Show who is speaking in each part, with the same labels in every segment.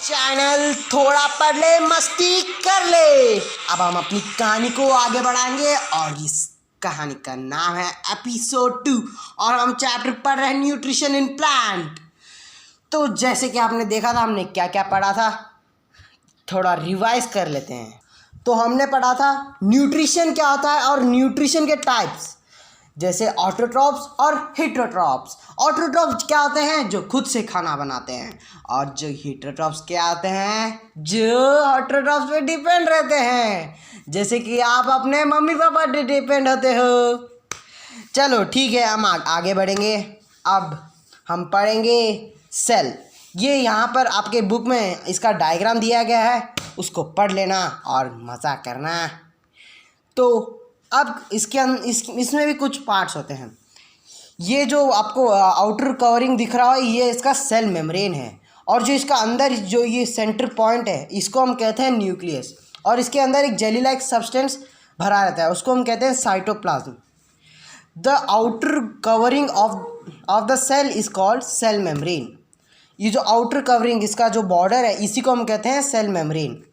Speaker 1: Channel थोड़ा पढ़ ले मस्ती कर ले। अब हम अपनी कहानी को आगे बढ़ाएंगे और इस कहानी का नाम है एपिसोड 2 और हम चैप्टर पढ़ रहे हैं न्यूट्रिशन इन प्लांट। तो जैसे कि आपने देखा था हमने क्या क्या पढ़ा था, थोड़ा रिवाइज कर लेते हैं। तो हमने पढ़ा था न्यूट्रिशन क्या होता है और न्यूट्रिशन के टाइप्स, जैसे ऑटोट्रॉप्स और हेटेरोट्रॉप्स। ऑटोट्रॉप्स क्या होते हैं? जो खुद से खाना बनाते हैं। और जो हेटेरोट्रॉप्स क्या होते हैं? जो ऑटोट्रॉप्स पे डिपेंड रहते हैं, जैसे कि आप अपने मम्मी पापा पे डिपेंड होते हो। चलो ठीक है, हम आगे बढ़ेंगे। अब हम पढ़ेंगे सेल। ये यहाँ पर आपके बुक में इसका डायग्राम दिया गया है, उसको पढ़ लेना और मज़ा करना। तो अब इसमें भी कुछ पार्ट्स होते हैं। ये जो आपको आउटर कवरिंग दिख रहा है ये इसका सेल मेम्ब्रेन है, और जो इसका अंदर जो ये सेंटर पॉइंट है इसको हम कहते हैं न्यूक्लियस, और इसके अंदर एक जेली लाइक सब्सटेंस भरा रहता है, उसको हम कहते हैं cytoplasm. The outer covering of the cell is called cell membrane. ये जो आउटर कवरिंग इसका जो बॉर्डर है इसी को हम कहते हैं सेल मेम्ब्रेन।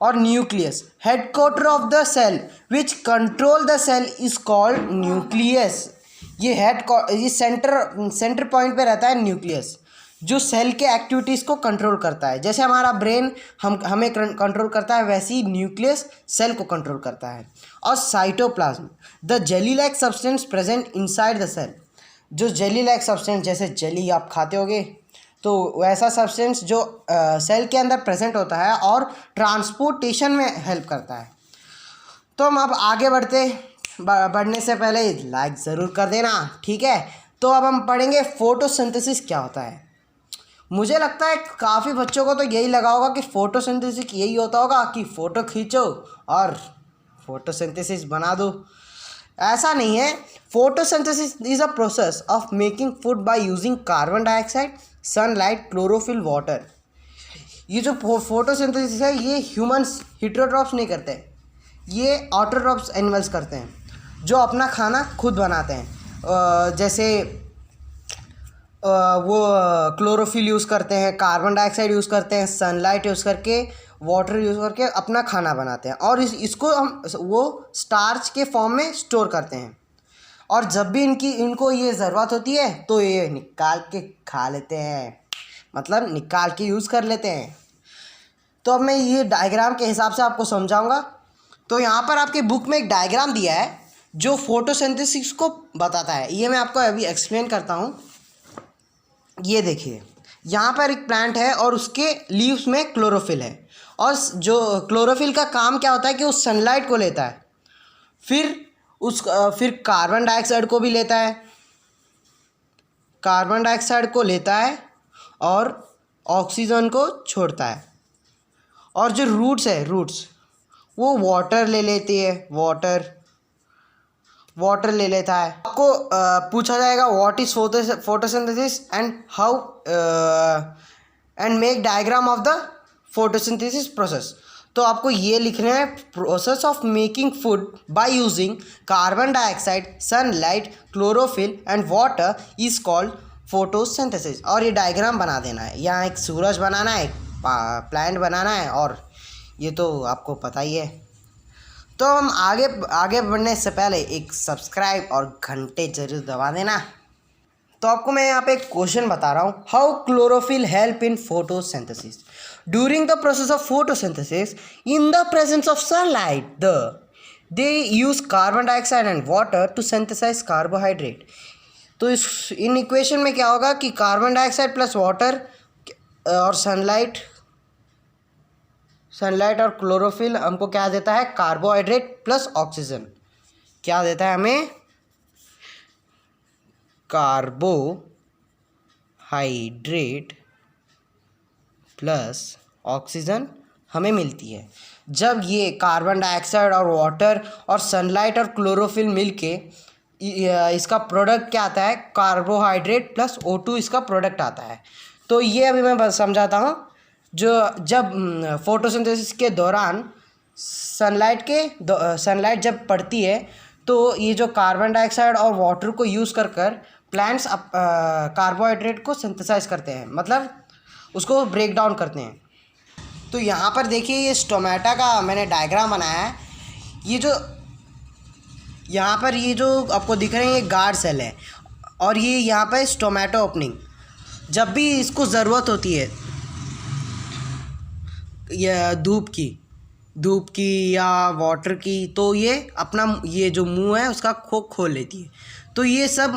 Speaker 1: और nucleus, headquarter of the cell which control the cell is called nucleus. ये सेंटर पॉइंट पे रहता है न्यूक्लियस, जो सेल के एक्टिविटीज़ को कंट्रोल करता है। जैसे हमारा ब्रेन हमें कंट्रोल करता है, वैसे ही न्यूक्लियस सेल को कंट्रोल करता है। और cytoplasm, the jelly like substance present inside the cell. जो जेली लाइक सब्सटेंस, जैसे जेली आप खाते होगे, तो वैसा सब्सटेंस जो सेल के अंदर प्रेजेंट होता है और ट्रांसपोर्टेशन में हेल्प करता है। तो हम अब आगे बढ़ने से पहले लाइक ज़रूर कर देना, ठीक है। तो अब हम पढ़ेंगे फोटोसिंथेसिस क्या होता है। मुझे लगता है काफ़ी बच्चों को तो यही लगा होगा कि फोटोसिंथेसिस यही होता होगा कि फ़ोटो खींचो और फोटोसिंथेसिस बना दो। ऐसा नहीं है। Photosynthesis is a process of making food by using carbon dioxide, sunlight, chlorophyll, water. ये जो फोटोसिंथेसिस है ये ह्यूमंस हेटेरोट्रॉप्स नहीं करते, ये ऑटोट्रॉप्स एनिमल्स करते हैं, जो अपना खाना खुद बनाते हैं। जैसे वो क्लोरोफिल यूज़ करते हैं, कार्बन डाइऑक्साइड यूज़ करते हैं, सनलाइट यूज़ करके, वाटर यूज़ करके अपना खाना बनाते हैं, और इसको हम वो स्टार्च के फॉर्म में स्टोर करते हैं। और जब भी इनको ये ज़रूरत होती है तो ये निकाल के खा लेते हैं, मतलब निकाल के यूज़ कर लेते हैं। तो अब मैं ये डायग्राम के हिसाब से आपको समझाऊंगा। तो यहाँ पर आपके बुक में एक डायग्राम दिया है जो फोटोसिंथेसिस को बताता है। ये मैं आपको अभी एक्सप्लेन करता हूँ। ये देखिए, यहाँ पर एक प्लांट है और उसके लीव्स में क्लोरोफिल है, और जो क्लोरोफिल का काम क्या होता है कि वो सनलाइट को लेता है, फिर कार्बन डाइऑक्साइड को भी लेता है, कार्बन डाइऑक्साइड को लेता है और ऑक्सीजन को छोड़ता है। और जो रूट्स वो वाटर ले लेती है, वाटर ले लेता है। आपको पूछा जाएगा what is photosynthesis and how and make diagram of the photosynthesis process. तो आपको ये लिखना है, process of making food by using carbon dioxide, sunlight, chlorophyll and water is called photosynthesis. और ये डायग्राम बना देना है। यहाँ एक सूरज बनाना है, एक प्लांट बनाना है, और ये तो आपको पता ही है। तो हम आगे बढ़ने से पहले एक सब्सक्राइब और घंटे जरूर दबा देना। तो आपको मैं यहाँ पे एक क्वेश्चन बता रहा हूँ, how chlorophyll help in photosynthesis. During the process of photosynthesis in the presence of sunlight they use carbon dioxide and water to synthesise carbohydrate. तो इन इक्वेशन में क्या होगा कि कार्बन डाइऑक्साइड प्लस वाटर और सनलाइट और क्लोरोफिल हमको क्या देता है? Carbohydrate plus oxygen. क्या देता है हमें? कार्बोहाइड्रेट प्लस ऑक्सीजन हमें मिलती है। जब ये कार्बन डाइऑक्साइड और वाटर और सनलाइट और क्लोरोफिल मिलके इसका प्रोडक्ट क्या आता है? कार्बोहाइड्रेट प्लस O2 इसका प्रोडक्ट आता है। तो ये अभी मैं बस समझाता हूँ। जब फोटोसिंथेसिस के दौरान सनलाइट जब पड़ती है तो ये जो कार्बन डाइऑक्साइड और वाटर को यूज़ कर प्लांट्स कार्बोहाइड्रेट को सिंथेसाइज करते हैं, मतलब उसको ब्रेक डाउन करते हैं। तो यहाँ पर देखिए ये स्टोमेटा का मैंने डायग्राम बनाया है। ये जो यहाँ पर ये जो आपको दिख रहे हैं ये गार्ड सेल है और ये यहाँ पर स्टोमेटो ओपनिंग। जब भी इसको ज़रूरत होती है या धूप की या वाटर की, तो ये अपना ये जो मुंह है उसका खोल लेती है। तो ये सब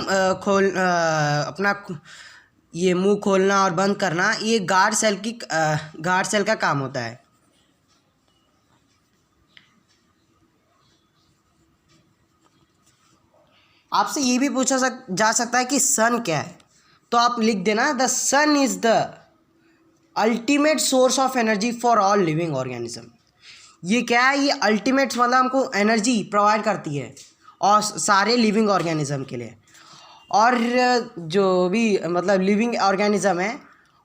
Speaker 1: अपना ये मुंह खोलना और बंद करना ये गार्ड सेल का काम होता है। आपसे ये भी पूछा जा सकता है कि सन क्या है, तो आप लिख देना the sun is the ultimate source of energy for all living organism. ये क्या है, ये अल्टीमेट मतलब हमको एनर्जी प्रोवाइड करती है और सारे लिविंग ऑर्गेनिज्म के लिए। और जो भी मतलब लिविंग ऑर्गेनिज्म है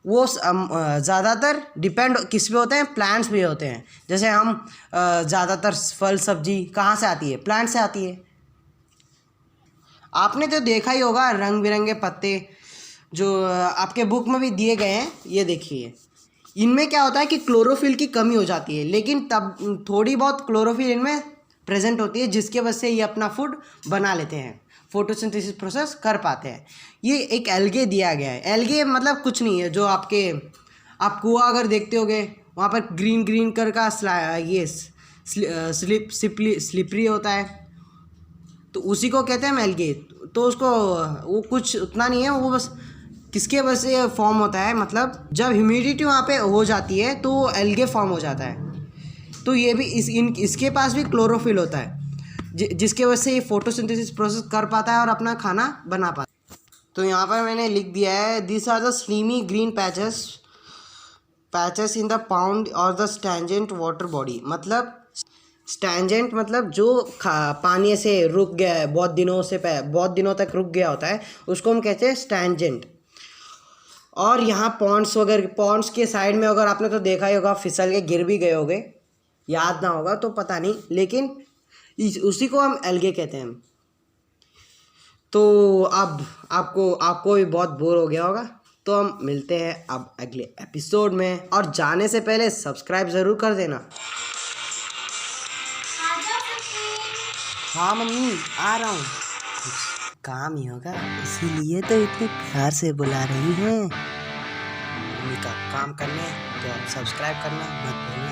Speaker 1: वो ज़्यादातर डिपेंड किस पे होते हैं, प्लांट्स पे होते हैं। जैसे हम ज़्यादातर फल सब्जी कहाँ से आती है, प्लांट से आती है। आपने तो देखा ही होगा रंग बिरंगे पत्ते जो आपके बुक में भी दिए गए हैं, ये देखिए इनमें क्या होता है कि क्लोरोफिल की कमी हो जाती है, लेकिन तब थोड़ी बहुत क्लोरोफिल इनमें प्रेजेंट होती है जिसके वजह से ये अपना फूड बना लेते हैं, फोटोसिंथेसिस प्रोसेस कर पाते हैं। ये एक एल्गे दिया गया है। एल्गे मतलब कुछ नहीं है, जो आप कुआं अगर देखते होगे वहाँ पर ग्रीन कलर का ये स्लिपरी होता है, तो उसी को कहते हैं हम एल्गे। तो उसको वो कुछ उतना नहीं है, वो बस किसके वजह से फॉर्म होता है, मतलब जब ह्यूमिडिटी वहाँ पे हो जाती है तो एल्गे फॉर्म हो जाता है। तो ये भी इसके पास भी क्लोरोफिल होता है जिसके वजह से ये फोटोसिंथेसिस प्रोसेस कर पाता है और अपना खाना बना पाता है। तो यहाँ पर मैंने लिख दिया है this are the slimy green patches in the pond और द स्टैंजेंट वाटर बॉडी। मतलब स्टैंजेंट मतलब जो पानी से रुक गया है बहुत दिनों तक रुक गया होता है, उसको हम कहते हैं स्टैंजेंट। और यहाँ पॉन्ड्स के साइड में अगर आपने तो देखा ही होगा, फिसल के गिर भी गए होगे, याद ना होगा तो पता नहीं, लेकिन उसी को हम एल्गे कहते हैं। तो अब आपको भी बहुत बोर हो गया होगा, तो हम मिलते हैं अब अगले एपिसोड में। और जाने से पहले सब्सक्राइब ज़रूर कर देना। हाँ मम्मी आ रहा हूँ, काम ही होगा इसीलिए तो इतने प्यार से बुला रही हैं। मम्मी का काम करने, तो आप सब्सक्राइब करना मत भूलना।